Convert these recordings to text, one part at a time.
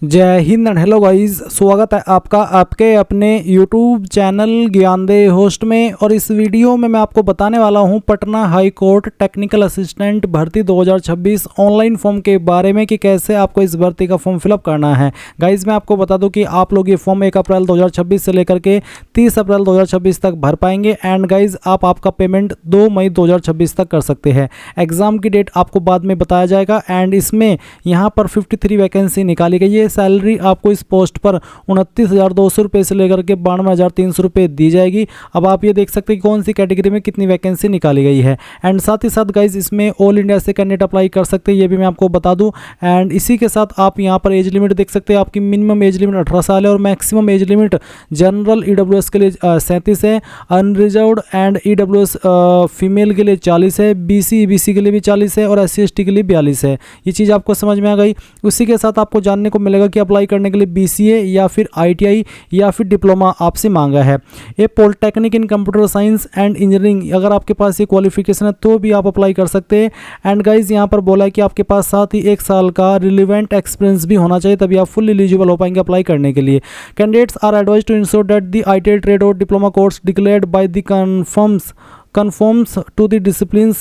जय Hind and hello guys, स्वागत है आपका आपके अपने यूट्यूब चैनल ज्ञानदेव होस्ट में। और इस वीडियो में मैं आपको बताने वाला हूं Patna high court technical assistant भर्ती 2026 ऑनलाइन फॉर्म के बारे में कि कैसे आपको इस भर्ती का फॉर्म फिलअप करना है। गाइस मैं आपको बता दूं कि आप लोग ये फॉर्म 1 अप्रैल 2026 से लेकर के 30 अप्रैल 2026 तक भर पाएंगे। एंड गाइज आप आपका पेमेंट 2 मई 2026 तक कर सकते हैं। एग्जाम की डेट आपको बाद में बताया जाएगा। एंड इसमें यहाँ पर 53 वैकेंसी निकाली गई है। सैलरी आपको इस पोस्ट पर 29,200 रुपये से लेकर के 92,300 रुपये दी जाएगी। अब आप ये देख सकते हैं कौन सी कैटेगरी में कितनी वैकेंसी निकाली गई है। एंड साथ ही साथ गाइज इसमें ऑल इंडिया से कैंडिडेट अप्लाई कर सकते हैं, ये भी मैं आपको बता दूं। एंड इसी के साथ आप यहाँ पर एज लिमिट देख सकते हैं। आपकी मिनिमम एज लिमिट 18 साल है और maximum age limit general EWS के लिए 37 है, अनरिजर्व्ड एंड ईडब्ल्यूएस फीमेल के लिए 40 है, बीसी ईबीसी के लिए भी 40 है और एससी एसटी के लिए 42 है। ये चीज़ आपको समझ में आ गई। उसी के साथ आपको जानने को मिलेगा कि अप्लाई करने के लिए बीसीए या फिर आईटीआई या फिर डिप्लोमा आपसे मांगा है। ये polytechnic in computer science and engineering, अगर आपके पास ये क्वालिफिकेशन है तो भी आप अप्लाई कर सकते हैं। एंड गाइज यहाँ पर बोला है कि आपके पास साथ ही 1 साल का रिलेवेंट एक्सपीरियंस भी होना चाहिए, तभी आप फुल एलिजिबल हो पाएंगे अप्लाई करने के लिए। Candidates are advised to ensure that the ITI trade और diploma course declared by the conforms to the disciplines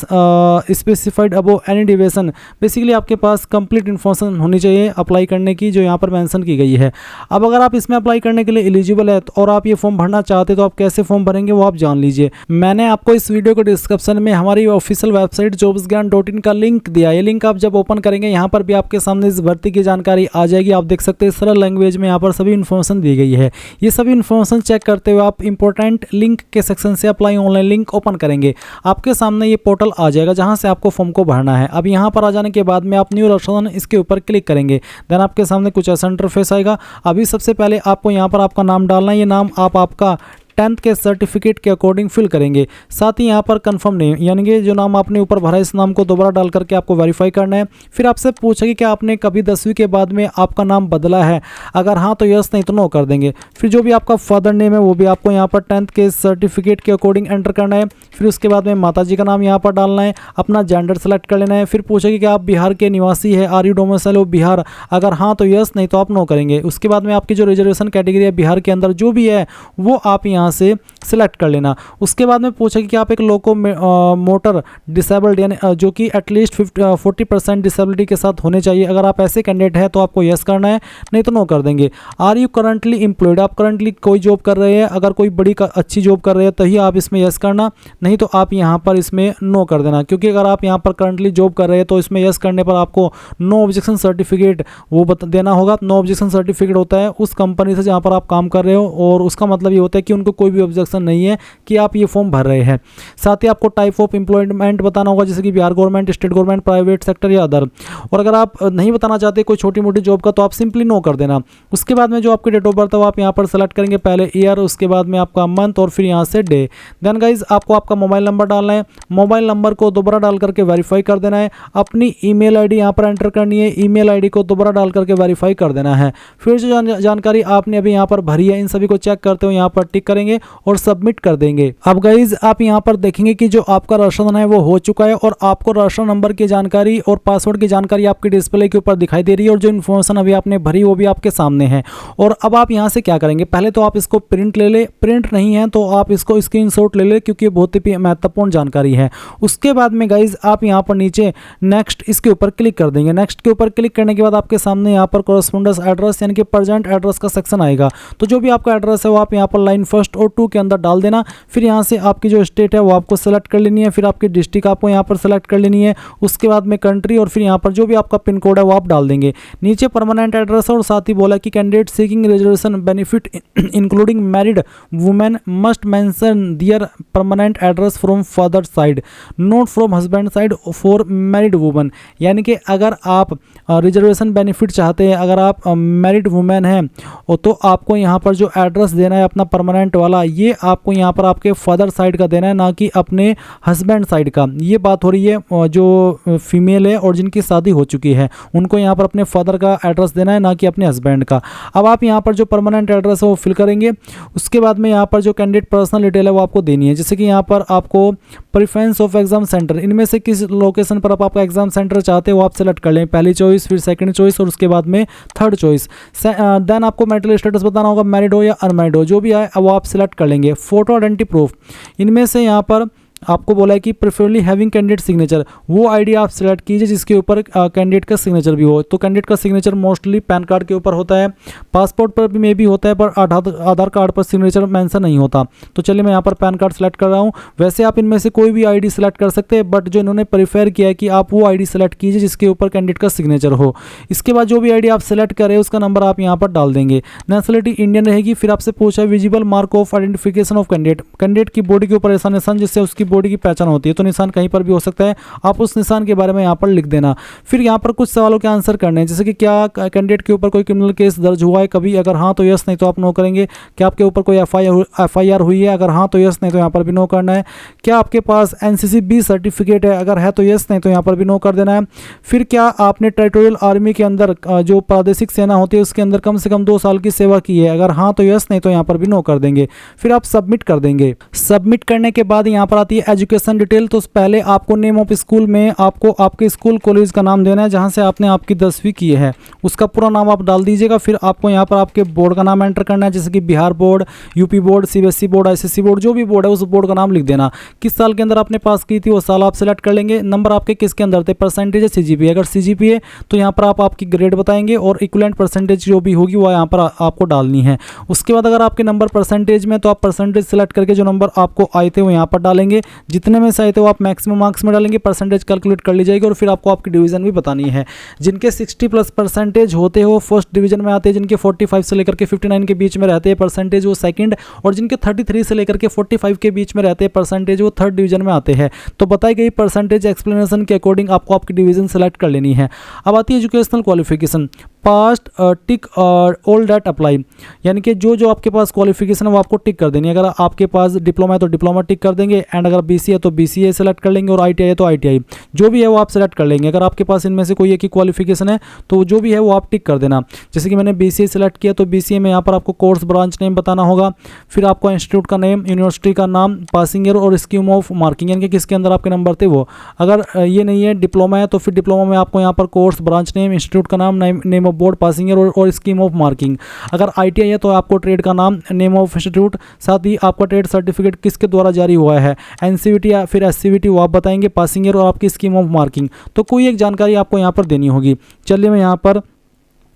specified above any deviation। Basically आपके पास कंप्लीट इन्फॉर्मेशन होनी चाहिए अप्लाई करने की, जो यहाँ पर मेंशन की गई है। अब अगर आप इसमें अप्लाई करने के लिए एलिजिबल है और आप ये फॉर्म भरना चाहते हैं तो आप कैसे फॉर्म भरेंगे वो आप जान लीजिए। मैंने आपको इस वीडियो के डिस्क्रिप्शन में हमारी ऑफिशियल वेबसाइट jobsgyan.in का लिंक दिया है। ये लिंक आप जब ओपन करेंगे यहाँ पर भी आपके सामने इस भर्ती की जानकारी आ जाएगी। आप देख सकते हैं सरल लैंग्वेज में यहाँ पर सभी इन्फॉर्मेशन दी गई है। ये सभी इन्फॉर्मेशन चेक करते हुए आप इंपॉर्टेंट लिंक के सेक्शन से अप्लाई ऑनलाइन लिंक ओपन करेंगे। आपके सामने ये पोर्टल आ जाएगा जहां से आपको फॉर्म को भरना है। अब यहां पर आ जाने के बाद में आप न्यू रजिस्ट्रेशन इसके ऊपर क्लिक करेंगे। देन आपके सामने कुछ ऐसा इंटरफेस आएगा। अभी सबसे पहले आपको यहां पर आपका नाम डालना है। ये नाम आप आपका 10th के सर्टिफिकेट के अकॉर्डिंग फिल करेंगे। साथ ही यहाँ पर कंफर्म नेम, यानी कि जो नाम आपने ऊपर भरा है इस नाम को दोबारा डाल करके आपको वेरीफाई करना है। फिर आपसे पूछेगी कि आपने कभी 10वीं के बाद में आपका नाम बदला है, अगर हाँ तो यस, नहीं तो नो कर देंगे। फिर जो भी आपका फादर नेम है वो भी आपको यहाँ पर 10th के सर्टिफिकेट के अकॉर्डिंग एंटर करना है। फिर उसके बाद में माता जी का नाम यहाँ पर डालना है, अपना जेंडर सेलेक्ट कर लेना है। फिर पूछेगी कि आप बिहार के निवासी है, are you domicile of Bihar, अगर हाँ तो यस, नहीं तो आप नो करेंगे। उसके बाद में आपकी जो रिजर्वेशन कैटेगरी है बिहार के अंदर जो भी है वो आप यहाँ से सेलेक्ट कर लेना। उसके बाद में पूछेगी कि आप एक लोको मोटर डिसेबल्ड, यानी जो कि एटलीस्ट 40% डिसेबिलिटी के साथ होने चाहिए। अगर आप ऐसे कैंडिडेट हैं तो आपको यस करना है, नहीं तो नो कर देंगे। आर यू करंटली एम्प्लॉयड, आप करंटली कोई जॉब कर रहे हैं, अगर कोई बड़ी अच्छी जॉब कर रहे हैं तो ही आप इसमें यस करना, नहीं तो आप यहाँ पर इसमें नो कर देना। क्योंकि अगर आप यहाँ पर करंटली जॉब कर रहे हैं तो इसमें यस करने पर आपको नो ऑब्जेक्शन सर्टिफिकेट वो देना होगा। नो ऑब्जेक्शन सर्टिफिकेट होता है उस कंपनी से जहाँ पर आप काम कर रहे हो, और उसका मतलब ये होता है कि उनको कोई भी ऑब्जेक्शन नहीं है कि आप ये फॉर्म भर रहे हैं। साथ ही आपको टाइप ऑफ एम्प्लॉयमेंट बताना होगा, जैसे कि Bihar government, state government, private sector या अदर। और अगर आप नहीं बताना चाहते कोई छोटी मोटी जॉब का तो आप सिंपली नो कर देना। उसके बाद में जो आपकी डेट ऑफ बर्थ है वो आप यहाँ पर सेलेक्ट करेंगे, पहले ईयर, उसके बाद में आपका मंथ और फिर यहाँ से डे। देन गाइज आपको आपका मोबाइल नंबर डालना है। मोबाइल नंबर को दोबारा डाल करके वेरीफाई कर देना है। अपनी ईमेल आईडी यहाँ पर एंटर करनी है, ईमेल आईडी को दोबारा डाल करके वेरीफाई कर देना है। फिर जो जानकारी आपने अभी यहाँ पर भरी है इन सभी को चेक करते हुए यहाँ पर टिक करेंगे और सबमिट कर देंगे। अब गाइज आप यहां पर देखेंगे कि जो आपका राशन है वो हो चुका है और आपको राशन नंबर की जानकारी और पासवर्ड की जानकारी आपके डिस्प्ले के ऊपर दिखाई दे रही है, और जो इन्फॉर्मेशन अभी आपने भरी वो भी आपके सामने है। और अब आप यहां से क्या करेंगे, पहले तो आप इसको प्रिंट ले ले, प्रिंट नहीं है तो आप इसको स्क्रीनशॉट ले ले क्योंकि बहुत ही महत्वपूर्ण जानकारी है। उसके बाद में गाइज आप यहां पर नीचे नेक्स्ट इसके ऊपर क्लिक कर देंगे। नेक्स्ट के ऊपर क्लिक करने के बाद आपके सामने यहाँ पर कॉरेस्पॉन्डेंस एड्रेस यानी कि प्रेजेंट एड्रेस का सेक्शन आएगा। तो जो भी आपका एड्रेस है वो आप यहाँ पर लाइन 1 और 2 के अंदर डाल देना। फिर यहाँ से आपकी जो स्टेट है वो आपको सेलेक्ट कर लेनी है, फिर आपकी डिस्ट्रिक्ट आपको यहाँ पर सेलेक्ट कर लेनी है। उसके बाद में कंट्री और फिर यहाँ पर जो भी आपका पिन कोड है वो आप डाल देंगे। नीचे परमानेंट एड्रेस और साथ ही बोला कि candidate seeking reservation benefit including married women must mention their permanent address from father side, not from husband side for married women. यानी कि अगर आप रिजर्वेशन बेनिफिट चाहते हैं, अगर आप मैरिड वुमेन हैं तो आपको यहाँ पर जो एड्रेस देना है अपना परमानेंट वाला, ये आपको यहाँ पर आपके फादर साइड का देना है, ना कि अपने हस्बैंड साइड का। ये बात हो रही है जो फीमेल है और जिनकी शादी हो चुकी है उनको यहाँ पर अपने फादर का एड्रेस देना है, ना कि अपने हस्बैंड का। अब आप यहाँ पर जो परमानेंट एड्रेस है वो फिल करेंगे। उसके बाद में यहाँ पर जो कैंडिडेट पर्सनल डिटेल है वो आपको देनी है, जैसे कि यहाँ पर आपको प्रेफरेंस ऑफ एग्जाम सेंटर, इनमें से किस लोकेशन पर आप आपका एग्जाम सेंटर चाहते हो वो आप सेलेक्ट कर लें, पहली चॉइस, फिर सेकंड चॉइस और उसके बाद में थर्ड चॉइस। देन आपको मैरिटल स्टेटस बताना होगा, मैरिड हो या अनमैरिड हो, जो भी है वो आप सिलेक्ट कर लेंगे। फोटो आइडेंटिटी प्रूफ, इनमें से यहाँ पर आपको बोला है कि प्रेफरेबली हैविंग कैंडिडेट सिग्नेचर, वो आईडी आप सिलेक्ट कीजिए जिसके ऊपर कैंडिडेट का सिग्नेचर भी हो। तो कैंडिडेट का सिग्नेचर मोस्टली पैन कार्ड के ऊपर होता है, पासपोर्ट पर भी मे भी होता है, पर आधार कार्ड पर सिग्नेचर मेंशन नहीं होता। तो चलिए मैं यहाँ पर पैन कार्ड सेलेक्ट कर रहा हूँ। वैसे आप इनमें से कोई भी आईडी सेलेक्ट कर सकते हैं, बट जो इन्होंने प्रीफर किया है कि आप वो आईडी सेलेक्ट कीजिए जिसके ऊपर कैंडिडेट का सिग्नेचर हो। इसके बाद जो भी आईडी आप सेलेक्ट करें उसका नंबर आप यहाँ पर डाल देंगे। नेशनलिटी इंडियन रहेगी। फिर आपसे पूछा है visible mark of identification of candidate, candidate की बॉडी के ऊपर ऐसा निशान जिससे उसकी बॉडी की पहचान होती है, तो निशान कहीं पर भी हो सकता है, आप उस निशान के बारे में यहाँ पर लिख देना। फिर यहाँ पर कुछ सवालों के आंसर करने हैं, जैसे कि क्या कैंडिडेट के ऊपर कोई क्रिमिनल केस दर्ज हुआ है कभी, अगर हाँ तो यस, नहीं तो आप नो करेंगे। क्या आपके ऊपर कोई एफआईआर हुई है, अगर हाँ तो यस, नहीं तो यहाँ पर भी नो करना है। क्या आपके पास एनसीसी बी सर्टिफिकेट है, अगर है तो यस, नहीं तो यहाँ पर भी नो कर देना है। फिर क्या आपने टेरिटोरियल आर्मी के अंदर जो प्रादेशिक सेना होती है उसके अंदर कम से कम 2 साल की सेवा की है, अगर हाँ तो यस, नहीं तो यहाँ पर भी नो कर देंगे। फिर आप सबमिट कर देंगे। सबमिट करने के बाद यहाँ पर आती है एजुकेशन डिटेल। तो पहले आपको नेम ऑफ स्कूल में आपको आपके स्कूल कॉलेज का नाम देना है जहां से आपने आपकी 10वीं की है, उसका पूरा नाम आप डाल दीजिएगा। फिर आपको यहां पर आपके बोर्ड का नाम एंटर करना है, जैसे कि Bihar board, UP board, CBSE board, ICSE board, जो भी बोर्ड है उस बोर्ड का नाम लिख देना। किस साल के अंदर आपने पास की थी वो साल आप सेलेक्ट कर लेंगे। नंबर आपके किसके अंदर थे, परसेंटेज है सीजीपीए, अगर सीजीपीए तो यहाँ पर आप आपकी ग्रेड बताएंगे और इक्विवेलेंट परसेंटेज जो भी होगी वो यहाँ पर आपको डालनी है। उसके बाद अगर आपके नंबर परसेंटेज में तो आप परसेंटेज सेलेक्ट करके जो नंबर आपको आए थे वो यहाँ पर डालेंगे, जितने में से आए थे वो आप मैक्सिमम मार्क्स में डालेंगे, परसेंटेज कैलकुलेट कर ली जाएगी और फिर आपको आपकी डिवीजन भी बतानी है। जिनके 60+ परसेंटेज होते हो फर्स्ट डिवीजन में आते हैं, जिनके 45 से लेकर के 59 के बीच में रहते हैं परसेंटेज वो सेकंड, और जिनके 33 से लेकर के 45 के बीच में रहते हैं परसेंटेज वो थर्ड डिवीजन में आते हैं। तो बताई गई परसेंटेज एक्सप्लेनेशन के अकॉर्डिंग आपको आपकी डिवीजन सेलेक्ट कर लेनी है। अब आती है educational qualification, past tick all that apply, यानी कि जो आपके पास क्वालिफिकेशन है वो आपको टिक कर देनी है। अगर आपके पास डिप्लोमा है तो डिप्लोमा टिक कर देंगे, एंड अगर बीसी है तो बीसीए सेलेक्ट कर लेंगे, और आईटीआई है तो आईटीआई, जो भी है वो आप सेलेक्ट कर लेंगे। अगर आपके पास इनमें से कोई एक ही क्वालिफिकेशन है तो जो भी है वो आप टिक कर देना। जैसे कि मैंने बीसीए सेलेक्ट किया तो बीसीए में यहाँ पर आपको कोर्स ब्रांच नेम बताना होगा, फिर आपको इंस्टीट्यूट का नेम, यूनिवर्सिटी का नाम, पासिंग ईयर और स्कीम ऑफ मार्किंग, यानी कि किसके अंदर आपके नंबर थे वो। अगर ये नहीं है डिप्लोमा है तो फिर डिप्लोमा में आपको यहाँ पर कोर्स ब्रांच नेम, इंस्टीट्यूट का नाम, name of board, passing year और स्कीम ऑफ मार्किंग। अगर आईटीआई है तो आपको ट्रेड का नाम, नेम ऑफ इंस्टीट्यूट, साथ ही आपका ट्रेड सर्टिफिकेट किसके द्वारा जारी हुआ है, एनसीवीटी या फिर एससीवीटी वो आप बताएंगे, पासिंग ईयर और आपकी स्कीम ऑफ मार्किंग। तो कोई एक जानकारी आपको यहाँ पर देनी होगी। चलिए मैं यहाँ पर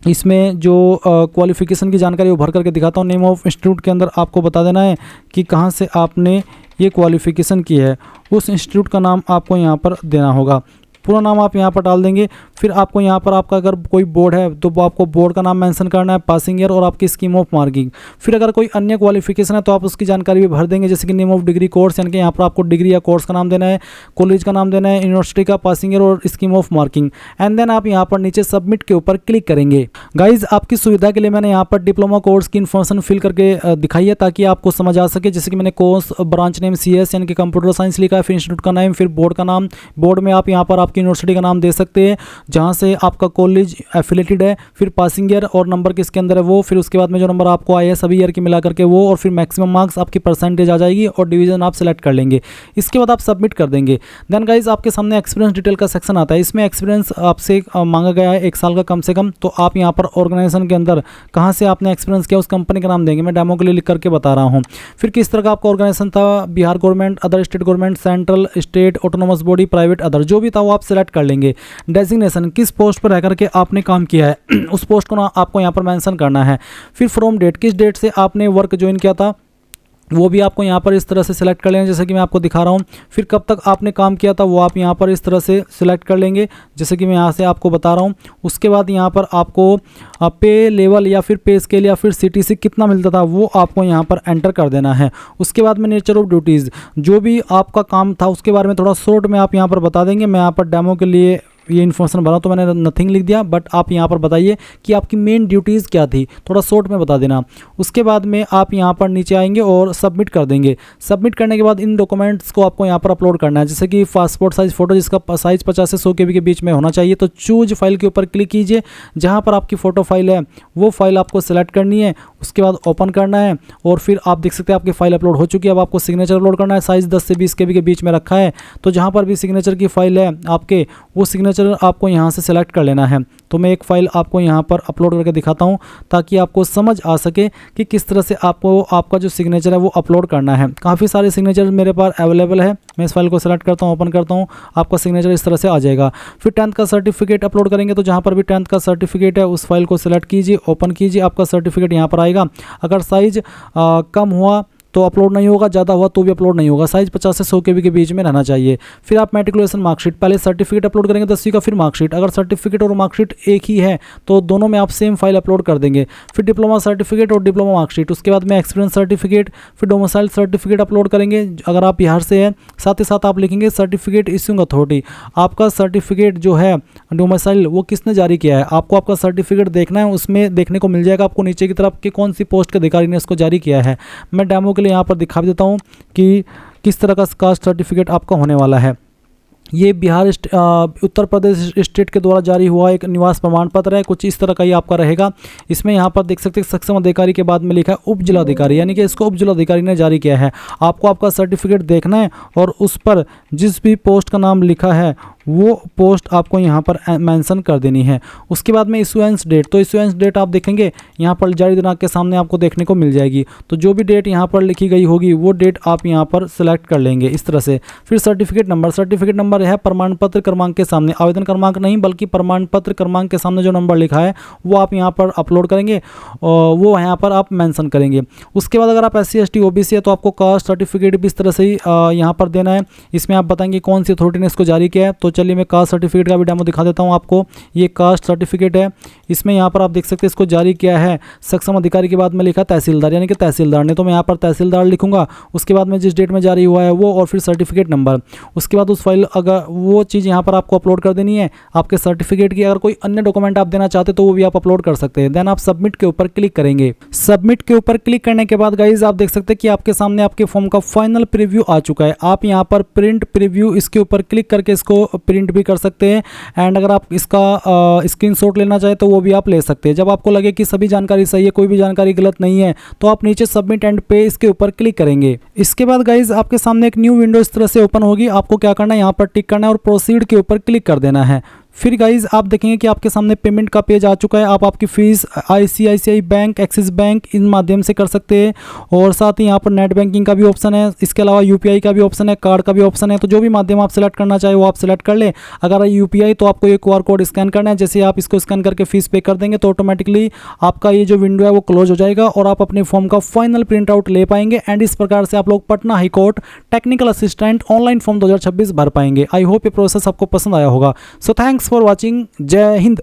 इसमें जो क्वालिफिकेशन की जानकारी वो भर करके दिखाता हूँ। नेम ऑफ इंस्टीट्यूट के अंदर आपको बता देना है कि कहाँ से आपने ये क्वालिफिकेशन की है, उस इंस्टीट्यूट का नाम आपको यहाँ पर देना होगा। पूरा नाम आप यहाँ पर डाल देंगे। फिर आपको यहाँ पर आपका अगर कोई बोर्ड है तो वो आपको बोर्ड का नाम मेंशन करना है, पासिंग ईयर और आपकी स्कीम ऑफ मार्किंग। फिर अगर कोई अन्य क्वालिफिकेशन है तो आप उसकी जानकारी भी भर देंगे, जैसे कि नेम ऑफ डिग्री कोर्स, यानी कि यहाँ पर आपको डिग्री या कोर्स का नाम देना है, कॉलेज का नाम देना है, यूनिवर्सिटी का, पासिंग ईयर और scheme of marking. And then आप यहाँ पर नीचे सबमिट के ऊपर क्लिक करेंगे। गाइज आपकी सुविधा के लिए मैंने यहाँ पर डिप्लोमा कोर्स की इन्फॉर्मेशन फिल करके दिखाई है ताकि आपको समझ आ सके। जैसे कि मैंने कोर्स ब्रांच नेम CS यानी कि कंप्यूटर साइंस लिखा है, फिर इंस्टीट्यूट का नाम, फिर बोर्ड का नाम, बोर्ड में आप यहाँ पर आपकी यूनिवर्सिटी का नाम दे सकते हैं जहां से आपका कॉलेज एफिलेटेड है, फिर पासिंग ईयर और नंबर किसके अंदर है वो, फिर उसके बाद में जो नंबर आपको आए हैं सभी ईयर के मिला करके वो, और फिर मैक्सिमम मार्क्स आपकी परसेंटेज आ जाएगी और डिवीजन आप सेलेक्ट कर लेंगे। इसके बाद आप सबमिट कर देंगे। देन गाइज आपके सामने एक्सपीरियंस डिटेल का सेक्शन आता है। इसमें एक्सपीरियंस आपसे मांगा गया है 1 साल का कम से कम। तो आप यहाँ पर ऑर्गेनाइजेशन के अंदर कहाँ से आपने एक्सपीरियंस किया उस कंपनी का नाम देंगे। मैं डेमो के लिए लिख करके बता रहा हूँ। फिर किस तरह का आपका ऑर्गेनाइजेशन था, Bihar government, other state government, central, state, autonomous body, private, other, जो भी था वो आप सेलेक्ट कर लेंगे। डेजिग्नेशन, किस पोस्ट पर रह करके आपने काम किया है उस पोस्ट को आपको यहाँ पर मेंशन करना है। फिर फ्रॉम डेट, किस डेट से आपने वर्क ज्वाइन किया था वो भी आपको यहाँ पर इस तरह से सिलेक्ट कर लेंगे, जैसे कि मैं आपको दिखा रहा हूँ। फिर कब तक आपने काम किया था वो आप यहाँ पर इस तरह से सिलेक्ट कर लेंगे, जैसे कि मैं यहाँ से आपको बता रहा हूँ। उसके बाद यहाँ पर आपको पे लेवल या फिर पे स्केल या फिर CTC कितना मिलता था वो आपको यहाँ पर एंटर कर देना है। उसके बाद में नेचर ऑफ ड्यूटीज़, जो भी आपका काम था उसके बारे में थोड़ा शॉर्ट में आप यहाँ पर बता देंगे। मैं यहाँ पर डेमो के लिए ये इन्फॉर्मेशन भरा तो मैंने नथिंग लिख दिया, बट आप यहाँ पर बताइए कि आपकी मेन ड्यूटीज़ क्या थी, थोड़ा शॉर्ट में बता देना। उसके बाद में आप यहाँ पर नीचे आएंगे और सबमिट कर देंगे। सबमिट करने के बाद इन डॉक्यूमेंट्स को आपको यहाँ पर अपलोड करना है, जैसे कि पासपोर्ट साइज़ फ़ोटो जिसका साइज़ 50 से 100 KB के बीच में होना चाहिए। तो चूज फाइल के ऊपर क्लिक कीजिए, जहाँ पर आपकी फ़ोटो फाइल है वो फाइल आपको सेलेक्ट करनी है। उसके बाद ओपन करना है और फिर आप देख सकते हैं आपकी फाइल अपलोड हो चुकी है। अब आपको सिग्नेचर अपलोड करना है, साइज़ 10 से 20 KB के बीच में रखा है। तो जहाँ पर भी सिग्नेचर की फाइल है आपके, वो सिग्नेचर आपको यहाँ से सेलेक्ट कर लेना है। तो मैं एक फ़ाइल आपको यहाँ पर अपलोड करके दिखाता हूँ ताकि आपको समझ आ सके कि किस तरह से आपको आपका जो सिग्नेचर है वो अपलोड करना है। काफ़ी सारे सिग्नेचर मेरे पास अवेलेबल है। मैं इस फाइल को सेलेक्ट करता हूँ, ओपन करता हूँ, आपका सिग्नेचर इस तरह से आ जाएगा। फिर 10th का सर्टिफिकेट अपलोड करेंगे, तो जहाँ पर भी 10th का सर्टिफिकेट है उस फाइल को सेलेक्ट कीजिए, ओपन कीजिए, आपका सर्टिफिकेट यहाँ पर आएगा। अगर साइज़ कम हुआ तो अपलोड नहीं होगा, ज़्यादा हुआ तो भी अपलोड नहीं होगा। साइज़ 50 से 100 KB के बीच में रहना चाहिए। फिर आप मैट्रिकुलेशन मार्कशीट, पहले सर्टिफिकेट अपलोड करेंगे 10वीं का, फिर मार्कशीट। अगर सर्टिफिकेट और मार्कशीट एक ही है तो दोनों में आप सेम फाइल अपलोड कर देंगे। फिर डिप्लोमा सर्टिफिकेट और डिप्लोमा मार्कशीट, उसके बाद में एक्सपीरियंस सर्टिफिकेट, फिर डोमिसाइल सर्टिफिकेट अपलोड करेंगे अगर आप बिहार से हैं। साथ ही साथ आप लिखेंगे सर्टिफिकेट इश्यूइंग अथॉरिटी, आपका सर्टिफिकेट जो है डोमिसाइल वो किसने जारी किया है, आपको आपका सर्टिफिकेट देखना है। उसमें देखने को मिल जाएगा आपको नीचे की तरफ कि कौन सी पोस्ट के अधिकारी ने इसको जारी किया है। मैं डेमो के लिए यहाँ पर दिखा देता हूँ कि किस तरह का कास्ट सर्टिफिकेट आपका होने वाला है। ये बिहार उत्तर प्रदेश स्टेट के द्वारा जारी हुआ एक निवास प्रमाण पत्र है, कुछ इस तरह का ही आपका रहेगा। इसमें यहाँ पर देख सकते हैं सक्षम अधिकारी के बाद में लिखा है उप जिलाधिकारी, यानी कि इसको उप जिलाधिकारी ने जारी किया है। आपको आपका सर्टिफिकेट देखना है और उस पर जिस भी पोस्ट का नाम लिखा है वो पोस्ट आपको यहाँ पर मेंशन कर देनी है। उसके बाद में इशुएंस डेट, तो इशुएंस डेट आप देखेंगे यहाँ पर जारी दिनांक के सामने आपको देखने को मिल जाएगी। तो जो भी डेट यहाँ पर लिखी गई होगी वो डेट आप यहाँ पर सेलेक्ट कर लेंगे इस तरह से। फिर सर्टिफिकेट नंबर, सर्टिफिकेट नंबर है प्रमाण पत्र क्रमांक के सामने, आवेदन क्रमांक नहीं बल्कि प्रमाण पत्र क्रमांक के सामने जो नंबर लिखा है वो आप यहाँ पर अपलोड करेंगे और वो यहाँ पर आप मेंशन करेंगे। उसके बाद अगर आप SC ST OBC है तो आपको कास्ट सर्टिफिकेट भी इस तरह से ही यहाँ पर देना है। इसमें आप बताएंगे कौन सी अथॉरिटी ने इसको जारी किया है। तो चलिए मैं कास्ट सर्टिफिकेट का भी डेमो दिखा देता हूँ आपको। ये कास्ट सर्टिफिकेट है, इसमें यहाँ पर आप देख सकते हैं इसको जारी किया है सक्षम अधिकारी के बाद में लिखा तहसीलदार, यानी कि तहसीलदार ने। तो मैं यहाँ पर तहसीलदार लिखूंगा, उसके बाद में जिस डेट में जारी हुआ है वो, और फिर सर्टिफिकेट नंबर। उसके बाद उस फाइल अगर वो चीज़ यहाँ पर आपको अपलोड कर देनी है आपके सर्टिफिकेट की। अगर कोई अन्य डॉक्यूमेंट आप देना चाहते तो वो भी आप अपलोड कर सकते हैं। देन आप सबमिट के ऊपर क्लिक करेंगे। सबमिट के ऊपर क्लिक करने के बाद गाइज आप देख सकते हैं कि आपके सामने आपके फॉर्म का फाइनल प्रीव्यू आ चुका है। आप यहाँ पर प्रिंट प्रीव्यू इसके ऊपर क्लिक करके इसको प्रिंट भी कर सकते हैं, एंड अगर आप इसका स्क्रीनशॉट लेना चाहें तो वो भी आप ले सकते हैं। जब आपको लगे कि सभी जानकारी सही है, कोई भी जानकारी गलत नहीं है, तो आप नीचे सबमिट एंड पे इसके ऊपर क्लिक करेंगे। इसके बाद गाइज आपके सामने एक न्यू विंडो इस तरह से ओपन होगी। आपको क्या करना है, यहाँ पर टिक करना है और प्रोसीड के ऊपर क्लिक कर देना है। फिर गाइज आप देखेंगे कि आपके सामने पेमेंट का पेज आ चुका है। आप आपकी fees ICICI bank, Axis bank इन माध्यम से कर सकते हैं, और साथ ही यहाँ पर नेट बैंकिंग का भी ऑप्शन है। इसके अलावा UPI का भी ऑप्शन है, कार्ड का भी ऑप्शन है। तो जो भी माध्यम आप सेलेक्ट करना चाहे वो आप सेलेक्ट कर लें। अगर UPI तो आपको ये QR कोड स्कैन करना है। जैसे आप इसको स्कैन करके फीस पे कर देंगे तो ऑटोमेटिकली आपका ये जो विंडो है वो क्लोज हो जाएगा और आप अपने फॉर्म का फाइनल प्रिंट आउट ले पाएंगे। एंड इस प्रकार से आप लोग Patna high court technical assistant online form 2026 भर पाएंगे। आई होप ये प्रोसेस आपको पसंद आया होगा। So thanks for watching. जय हिंद।